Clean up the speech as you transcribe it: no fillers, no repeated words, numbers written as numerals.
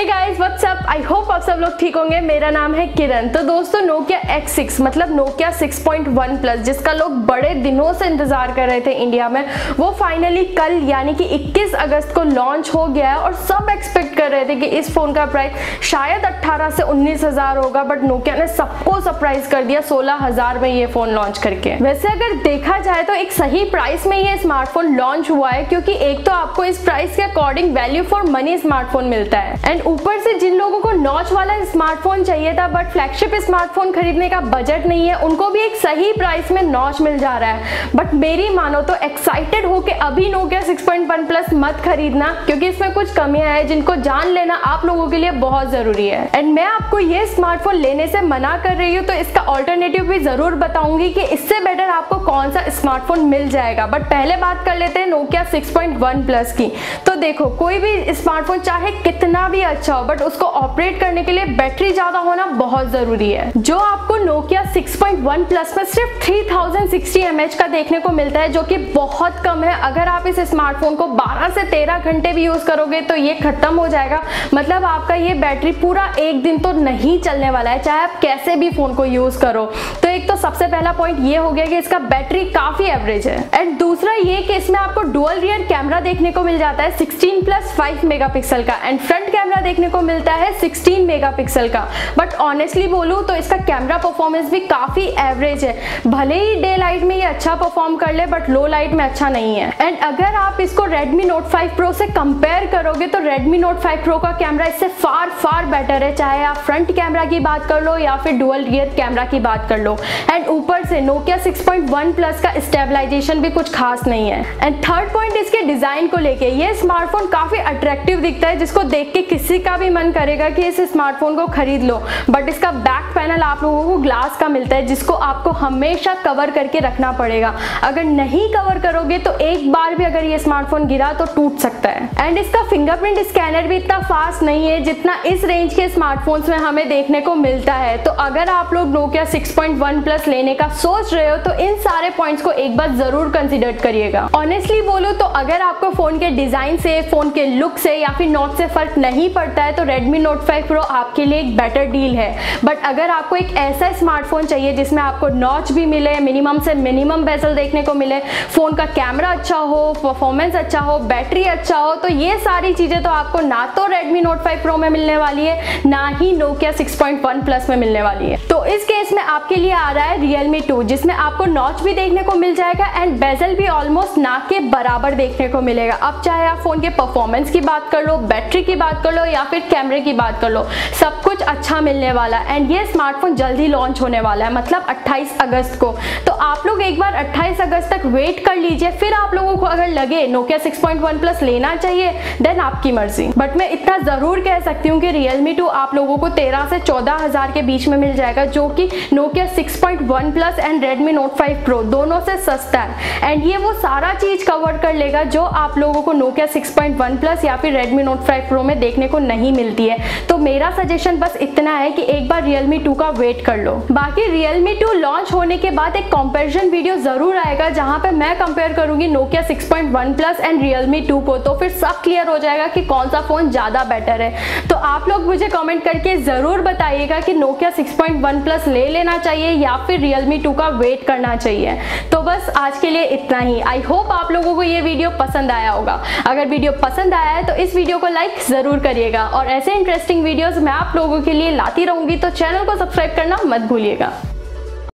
Hey guys what's up, I hope आप सब लोग ठीक होंगे। मेरा नाम है किरण। तो दोस्तों Nokia X6 मतलब Nokia 6.1 प्लस जिसका लोग बड़े दिनों से इंतजार कर रहे थे इंडिया में, वो फाइनली कल यानी कि 21 अगस्त को लॉन्च हो गया है। और सब एक्सपेक्ट कर रहे थे कि इस फोन का प्राइस शायद 18 से 19 हजार होगा, बट नोकिया ने सबको सरप्राइज कर दिया 16,000 में ये फोन लॉन्च करके। वैसे अगर देखा जाए तो एक सही प्राइस में ये स्मार्टफोन लॉन्च हुआ है, क्योंकि एक तो आपको इस प्राइस के according value for money smartphone मिलता है, एंड ऊपर से जिन लोगों को नॉच वाला स्मार्टफोन चाहिए था बट फ्लैगशिप स्मार्टफोन खरीदने का बजट नहीं है, उनको भी एक सही प्राइस में नॉच मिल जा रहा है। बट मेरी मानो तो एक्साइटेड होके अभी Nokia 6.1 प्लस मत खरीदना, क्योंकि इसमें कुछ कमियां हैं जिनको जान लेना आप लोगों के लिए बहुत जरूरी है। एंड मैं आपको ये स्मार्टफोन लेने से मना कर रही हूँ, तो इसका ऑल्टरनेटिव भी जरूर बताऊंगी कि इससे बेटर आपको कौन सा स्मार्टफोन मिल जाएगा। बट पहले बात कर लेते हैं Nokia 6.1 प्लस की। तो देखो, कोई भी स्मार्टफोन चाहे कितना भी अच्छा हो, बट उसको ऑपरेट करने के लिए बैटरी ज्यादा होना बहुत जरूरी है, जो आपको Nokia 6.1 प्लस में सिर्फ 3060 mAh का देखने को मिलता है, जो कि बहुत कम है। अगर आप इस स्मार्टफोन को 12 से 13 घंटे भी यूज करोगे तो ये खत्म हो जाएगा। मतलब आपका ये बैटरी पूरा एक दिन तो नहीं चलने वाला है, चाहे आप कैसे भी फोन को यूज करो। तो एक तो सबसे पहला पॉइंट ये हो गया कि इसका बैटरी काफी एवरेज है। एंड दूसरा ये कि इसमें आपको डुअल रियर कैमरा देखने को मिल जाता है 16+5 मेगापिक्सल का, एंड फ्रंट कैमरा देखने को मिलता है 16 मेगापिक्सल का। बट ऑनेस्टली बोलूं तो इसका कैमरा परफॉर्मेंस भी काफी एवरेज है। भले ही डे लाइट में ये अच्छा परफॉर्म कर ले, बट लो लाइट में अच्छा नहीं है। एंड अगर आप इसको Redmi Note 5 Pro से कंपेयर करोगे तो Redmi Note 5 Pro का कैमरा इससे फार बेटर है, चाहे आप फ्रंट कैमरा की बात कर लो या फिर डुअल रियर कैमरा की बात कर लो। एंड ऊपर से Nokia 6.1 प्लस का स्टेबलाइजेशन भी कुछ खास नहीं है। एंड थर्ड पॉइंट इसके डिजाइन को लेके, ये स्मार्टफोन काफी अट्रैक्टिव दिखता है, जिसको देख के किसी का भी मन करेगा कि इस स्मार्टफोन को खरीद लो। बट इसका बैक पैनल आप लोगों को ग्लास का मिलता है, जिसको आपको हमेशा कवर करके रखना पड़ेगा। अगर नहीं कवर करोगे तो एक बार भी अगर ये स्मार्टफोन गिरा तो टूट सकता है। एंड इसका फिंगरप्रिंट स्कैनर भी इतना फास्ट नहीं है जितना इस रेंज के स्मार्टफोन्स में हमें देखने को मिलता है। तो अगर आप लोग Nokia 6.1 प्लस लेने का सोच रहे हो तो इन सारे पॉइंट्स को एक बार जरूर कंसिडर करिएगा। ऑनेस्टली बोलो तो अगर आपको फोन के डिजाइन से, फोन के लुक से या फिर नॉच से फर्क नहीं पड़ता है तो Redmi Note 5 Pro आपके लिए एक बेटर डील है। बट अगर आपको एक ऐसा स्मार्टफोन चाहिए जिसमें आपको नॉच भी मिले, मिनिमम से मिनिमम बेजल देखने को मिले, फोन का कैमरा अच्छा हो, परफॉर्मेंस अच्छा हो, बैटरी अच्छा हो, तो ये सारी चीजें तो आपको ना तो Redmi Note 5 Pro में मिलने वाली है, ना ही Nokia 6.1 प्लस में मिलने वाली है। तो इस केस में आपके लिए आ रहा है Realme 2, जिसमें आपको नॉच भी देखने को मिल जाएगा एंड बेजल भी ऑलमोस्ट ना के बराबर देखने को मिलेगा। अब चाहे आप फोन के परफॉर्मेंस की बात कर लो, बैटरी की बात कर लो या फिर कैमरे की बात कर लो, सब कुछ अच्छा मिलने वाला है। एंड ये स्मार्टफोन जल्दी लॉन्च होने वाला है, मतलब 28 अगस्त को। तो आप लोग एक बार 28 अगस्त तक वेट कर लीजिए। फिर आप लोगों को अगर लगे Nokia 6.1 प्लस लेना चाहिए, देन आपकी मर्जी। बट मैं इतना जरूर कह सकती हूँ कि Realme 2 आप लोगों को 13 से 14 हजार के बीच में मिल जाएगा, जो कि Nokia 6.1 plus and Redmi Note 5 Pro दोनों से सस्ता है। एंड ये वो सारा चीज कवर कर लेगा जो आप लोगों को Nokia 6.1 प्लस या फिर Redmi Note 5 Pro में देखने को नहीं मिलती है। तो मेरा सजेशन बस इतना है कि एक बार Realme 2 का वेट कर लो। बाकी Realme 2 लॉन्च होने के बाद एक कंपैरिजन वीडियो जरूर आएगा, जहां पे मैं कंपेयर करूंगी Nokia 6.1 प्लस एंड Realme 2 को। तो फिर सब क्लियर हो जाएगा कि कौन सा फोन ज्यादा बेटर है। तो आप लोग मुझे कमेंट करके जरूर बताइएगा कि Nokia 6.1 प्लस ले लेना चाहिए या फिर Realme 2 का वेट करना चाहिए। तो बस आज के लिए इतना ही। आई होप आप लोगों को ये वीडियो पसंद आया होगा। अगर वीडियो पसंद आया है तो इस वीडियो को लाइक जरूर करिएगा, और ऐसे इंटरेस्टिंग वीडियोस मैं आप लोगों के लिए लाती रहूंगी, तो चैनल को सब्सक्राइब करना मत भूलिएगा।